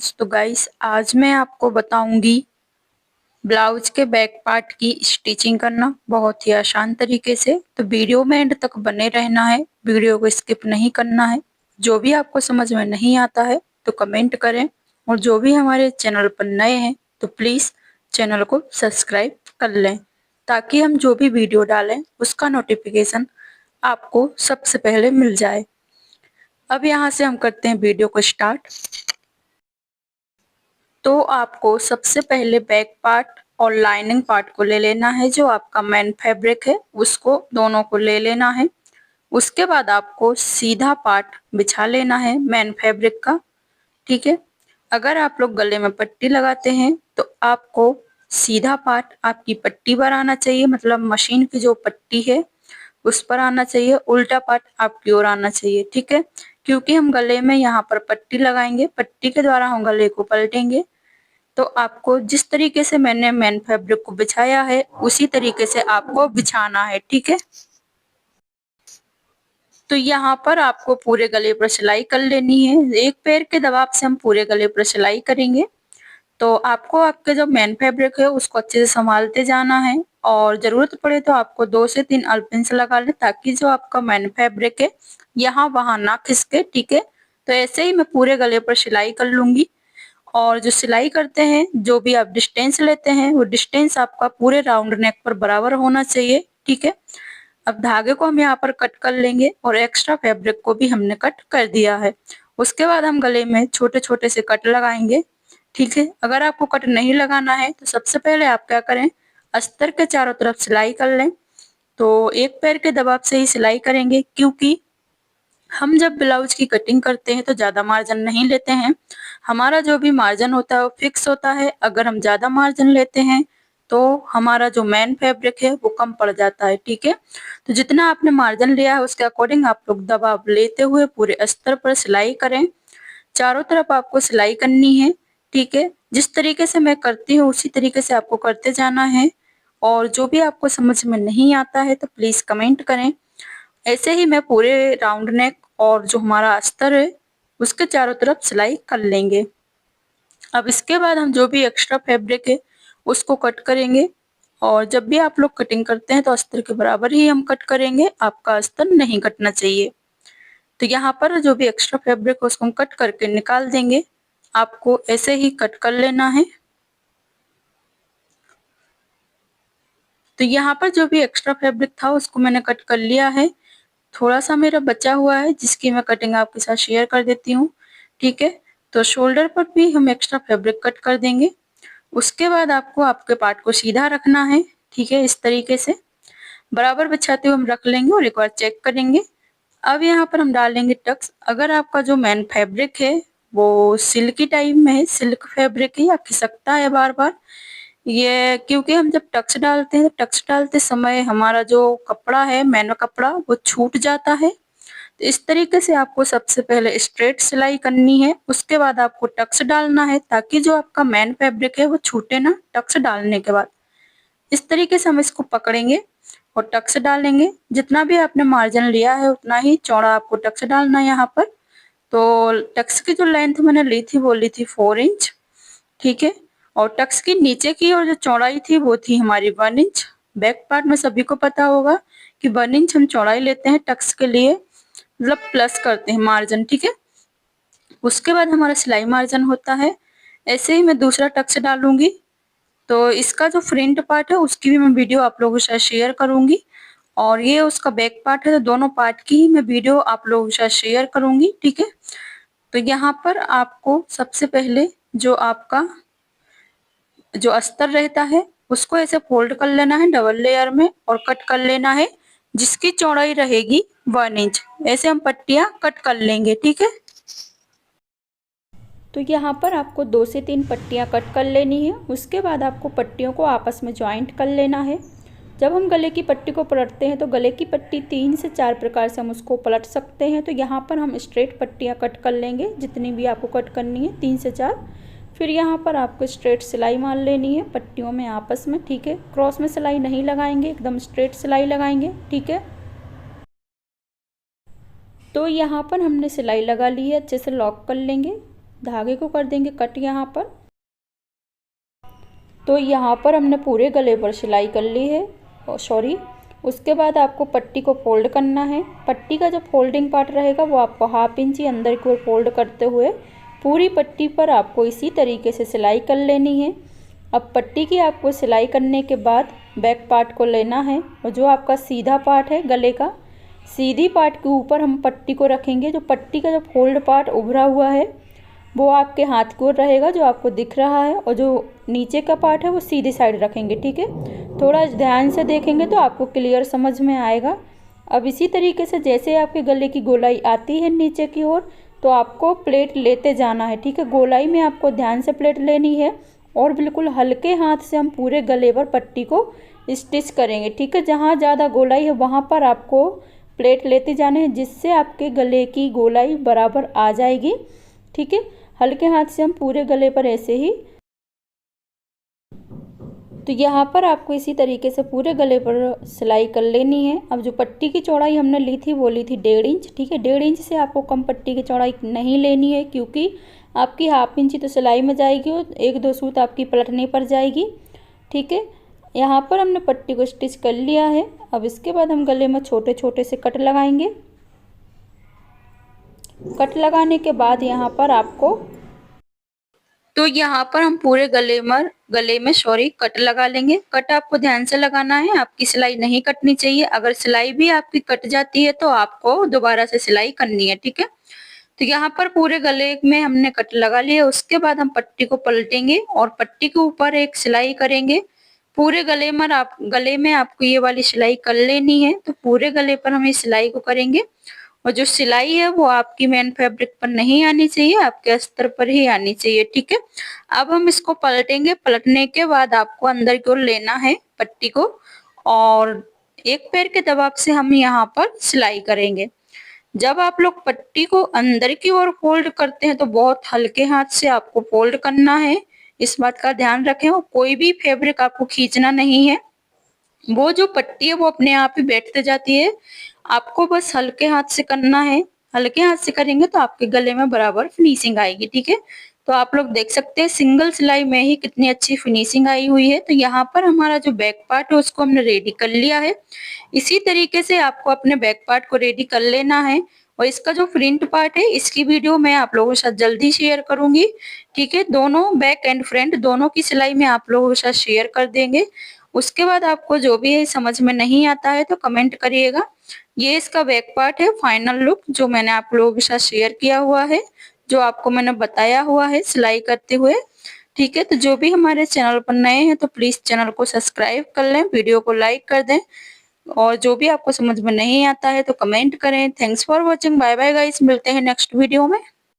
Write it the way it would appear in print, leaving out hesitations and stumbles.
Friends, तो guys आज मैं आपको बताऊंगी ब्लाउज के बैक पार्ट की स्टिचिंग करना बहुत ही आसान तरीके से। तो वीडियो में एंड तक बने रहना है, वीडियो को स्किप नहीं करना है। जो भी आपको समझ में नहीं आता है तो कमेंट करें, और जो भी हमारे चैनल पर नए हैं तो प्लीज़ चैनल को सब्सक्राइब कर लें, ताकि हम जो भी वीडियो डालें उसका नोटिफिकेशन आपको सबसे पहले मिल जाए। अब यहाँ से हम करते हैं वीडियो को स्टार्ट। तो आपको सबसे पहले बैक पार्ट और लाइनिंग पार्ट को ले लेना है, जो आपका मेन फैब्रिक है उसको दोनों को ले लेना है। उसके बाद आपको सीधा पार्ट बिछा लेना है मेन फैब्रिक का, ठीक है। अगर आप लोग गले में पट्टी लगाते हैं तो आपको सीधा पार्ट आपकी पट्टी पर आना चाहिए, मतलब मशीन की जो पट्टी है उस पर आना चाहिए, उल्टा पार्ट आपकी ओर आना चाहिए, ठीक है। क्योंकि हम गले में यहाँ पर पट्टी लगाएंगे, पट्टी के द्वारा हम गले को पलटेंगे। तो आपको जिस तरीके से मैंने मेन फैब्रिक को बिछाया है उसी तरीके से आपको बिछाना है, ठीक है। तो यहाँ पर आपको पूरे गले पर सिलाई कर लेनी है। एक पैर के दबाव से हम पूरे गले पर सिलाई करेंगे। तो आपको आपके जो मेन फैब्रिक है उसको अच्छे से संभालते जाना है, और जरूरत पड़े तो आपको 2 से 3 अल्पिंस लगा लें, ताकि जो आपका मेन फैब्रिक है यहाँ वहां ना खिसके, ठीक है। तो ऐसे ही मैं पूरे गले पर सिलाई कर लूंगी। और जो सिलाई करते हैं, जो भी आप डिस्टेंस लेते हैं, वो डिस्टेंस आपका पूरे राउंड नेक पर बराबर होना चाहिए, ठीक है। अब धागे को हम यहाँ पर कट कर लेंगे, और एक्स्ट्रा फैब्रिक को भी हमने कट कर दिया है। उसके बाद हम गले में छोटे छोटे से कट लगाएंगे, ठीक है। अगर आपको कट नहीं लगाना है तो सबसे पहले आप क्या करें, अस्तर के चारों तरफ सिलाई कर लें। तो एक पैर के दबाव से ही सिलाई करेंगे, क्योंकि हम जब ब्लाउज की कटिंग करते हैं तो ज्यादा मार्जिन नहीं लेते हैं। हमारा जो भी मार्जिन होता है वो फिक्स होता है। अगर हम ज्यादा मार्जिन लेते हैं तो हमारा जो मेन फैब्रिक है वो कम पड़ जाता है, ठीक है। तो जितना आपने मार्जिन लिया है उसके अकॉर्डिंग आप लोग दबाव लेते हुए पूरे अस्तर पर सिलाई करें। चारों तरफ आपको सिलाई करनी है, ठीक है। जिस तरीके से मैं करती हूँ उसी तरीके से आपको करते जाना है। और जो भी आपको समझ में नहीं आता है तो प्लीज कमेंट करें। ऐसे ही मैं पूरे राउंड नेक और जो हमारा अस्तर है उसके चारों तरफ सिलाई कर लेंगे। अब इसके बाद हम जो भी एक्स्ट्रा फैब्रिक है उसको कट करेंगे। और जब भी आप लोग कटिंग करते हैं तो अस्तर के बराबर ही हम कट करेंगे, आपका अस्तर नहीं कटना चाहिए। तो यहाँ पर जो भी एक्स्ट्रा फैब्रिक है उसको हम कट करके निकाल देंगे। आपको ऐसे ही कट कर लेना है। तो यहाँ पर जो भी एक्स्ट्रा फैब्रिक था उसको मैंने कट कर लिया है। थोड़ा सा मेरा बचा हुआ है जिसकी मैं कटिंग आपके साथ शेयर कर देती हूँ, ठीक है। तो शोल्डर पर भी हम एक्स्ट्रा फैब्रिक कट कर देंगे। उसके बाद आपको आपके पार्ट को सीधा रखना है, ठीक है। इस तरीके से बराबर बिछाते हुए हम रख लेंगे और एक बार चेक करेंगे। अब यहाँ पर हम डालेंगे टक्स। अगर आपका जो मेन फैब्रिक है वो सिल्की टाइप में है, सिल्क फैब्रिक है या खिसकता है बार बार, ये क्योंकि हम जब टक्स डालते हैं टक्स डालते समय हमारा जो कपड़ा है मेन कपड़ा वो छूट जाता है। तो इस तरीके से आपको सबसे पहले स्ट्रेट सिलाई करनी है, उसके बाद आपको टक्स डालना है, ताकि जो आपका मेन फैब्रिक है वो छूटे ना टक्स डालने के बाद। इस तरीके से हम इसको पकड़ेंगे और टक्स डालेंगे। जितना भी आपने मार्जिन लिया है उतना ही चौड़ा आपको टक्स डालना है यहाँ पर। तो टक्स की जो लेंथ मैंने ली थी वो ली थी 4 इंच, ठीक है। और टक्स की नीचे की और जो चौड़ाई थी वो थी हमारी 1 इंच। बैक पार्ट में सभी को पता होगा कि 1 इंच हम चौड़ाई लेते हैं टक्स के लिए, मतलब प्लस करते हैं मार्जिन, ठीक है। उसके बाद हमारा सिलाई मार्जिन होता है। ऐसे ही मैं दूसरा टक्स डालूंगी। तो इसका जो फ्रंट पार्ट है उसकी भी मैं वीडियो आप लोगों के साथ शेयर करूंगी, और ये उसका बैक पार्ट है, तो दोनों पार्ट की ही मैं वीडियो आप लोगों के साथ शेयर करूंगी, ठीक है। तो यहाँ पर आपको सबसे पहले जो आपका जो अस्तर रहता है उसको ऐसे फोल्ड कर लेना है डबल लेयर में, और कट कर लेना है जिसकी चौड़ाई रहेगी 1 इंच। ऐसे हम पट्टियां कट कर लेंगे, ठीक है। तो यहाँ पर आपको 2 से 3 पट्टियाँ कट कर लेनी है। उसके बाद आपको पट्टियों को आपस में ज्वाइंट कर लेना है। जब हम गले की पट्टी को पलटते हैं तो गले की पट्टी 3 से 4 प्रकार से हम उसको पलट सकते हैं। तो यहाँ पर हम स्ट्रेट पट्टियाँ कट कर लेंगे, जितनी भी आपको कट करनी है 3 से 4। फिर यहाँ पर आपको स्ट्रेट सिलाई मार लेनी है पट्टियों में आपस में, ठीक है। क्रॉस में सिलाई नहीं लगाएंगे, एकदम स्ट्रेट सिलाई लगाएंगे, ठीक है। तो यहाँ पर हमने सिलाई लगा ली है, अच्छे से लॉक कर लेंगे। धागे को कर देंगे कट यहाँ पर। तो यहाँ पर हमने पूरे गले पर सिलाई कर ली है, सॉरी। उसके बाद आपको पट्टी को फोल्ड करना है। पट्टी का जो फोल्डिंग पार्ट रहेगा वो आपको 1/2 इंच अंदर की ओर फोल्ड करते हुए पूरी पट्टी पर आपको इसी तरीके से सिलाई कर लेनी है। अब पट्टी की आपको सिलाई करने के बाद बैक पार्ट को लेना है और जो आपका सीधा पार्ट है गले का, सीधी पार्ट के ऊपर हम पट्टी को रखेंगे। जो पट्टी का जो फोल्ड पार्ट उभरा हुआ है वो आपके हाथ की ओर रहेगा जो आपको दिख रहा है, और जो नीचे का पार्ट है वो सीधी साइड रखेंगे, ठीक है। थोड़ा ध्यान से देखेंगे तो आपको क्लियर समझ में आएगा। अब इसी तरीके से जैसे आपके गले की गोलाई आती है नीचे की ओर, तो आपको प्लेट लेते जाना है, ठीक है। गोलाई में आपको ध्यान से प्लेट लेनी है और बिल्कुल हल्के हाथ से हम पूरे गले पर पट्टी को स्टिच करेंगे, ठीक है। जहाँ ज़्यादा गोलाई है वहाँ पर आपको प्लेट लेते जाने हैं, जिससे आपके गले की गोलाई बराबर आ जाएगी, ठीक है। हल्के हाथ से हम पूरे गले पर ऐसे ही, तो यहाँ पर आपको इसी तरीके से पूरे गले पर सिलाई कर लेनी है। अब जो पट्टी की चौड़ाई हमने ली थी वो ली थी 1.5 इंच, ठीक है। 1.5 इंच से आपको कम पट्टी की चौड़ाई नहीं लेनी है, क्योंकि आपकी 1/2 इंच तो सिलाई में जाएगी और 1-2 सूत आपकी पलटने पर जाएगी, ठीक है। यहाँ पर हमने पट्टी को स्टिच कर लिया है। अब इसके बाद हम गले में छोटे छोटे से कट लगाएंगे। कट लगाने के बाद यहाँ पर आपको, तो यहाँ पर हम पूरे गले में कट लगा लेंगे। कट आपको ध्यान से लगाना है, आपकी सिलाई नहीं कटनी चाहिए। अगर सिलाई भी आपकी कट जाती है तो आपको दोबारा से सिलाई करनी है, ठीक है। तो यहाँ पर पूरे गले में हमने कट लगा लिया। उसके बाद हम पट्टी को पलटेंगे और पट्टी के ऊपर एक सिलाई करेंगे। पूरे गले में आपको ये वाली सिलाई कर लेनी है। तो पूरे गले पर हम इस सिलाई को करेंगे और जो सिलाई है वो आपकी मेन फैब्रिक पर नहीं आनी चाहिए, आपके अस्तर पर ही आनी चाहिए, ठीक है। अब हम इसको पलटेंगे। पलटने के बाद आपको अंदर की ओर लेना है पट्टी को और एक पैर के दबाव से हम यहाँ पर सिलाई करेंगे। जब आप लोग पट्टी को अंदर की ओर फोल्ड करते हैं तो बहुत हल्के हाथ से आपको फोल्ड करना है, इस बात का ध्यान रखें। और कोई भी फैब्रिक आपको खींचना नहीं है, वो जो पट्टी है वो अपने आप ही बैठते जाती है। आपको बस हल्के हाथ से करना है। हल्के हाथ से करेंगे तो आपके गले में बराबर फिनिशिंग आएगी, ठीक है। तो आप लोग देख सकते हैं सिंगल सिलाई में ही कितनी अच्छी फिनिशिंग आई हुई है। तो यहाँ पर हमारा जो बैक पार्ट है उसको हमने रेडी कर लिया है। इसी तरीके से आपको अपने बैक पार्ट को रेडी कर लेना है। और इसका जो फ्रंट पार्ट है इसकी वीडियो मैं आप लोगों के साथ जल्दी शेयर करूंगी, ठीक है। दोनों बैक एंड फ्रंट दोनों की सिलाई में आप लोगों के साथ शेयर कर देंगे। उसके बाद आपको जो भी है समझ में नहीं आता है तो कमेंट करिएगा। ये इसका बैक पार्ट है, फाइनल लुक जो मैंने आप लोगों के साथ शेयर किया हुआ है, जो आपको मैंने बताया हुआ है सिलाई करते हुए, ठीक है। तो जो भी हमारे चैनल पर नए हैं तो प्लीज चैनल को सब्सक्राइब कर लें, वीडियो को लाइक कर दें और जो भी आपको समझ में नहीं आता है तो कमेंट करें। Thanks for watching, bye bye guys, मिलते हैं नेक्स्ट वीडियो में।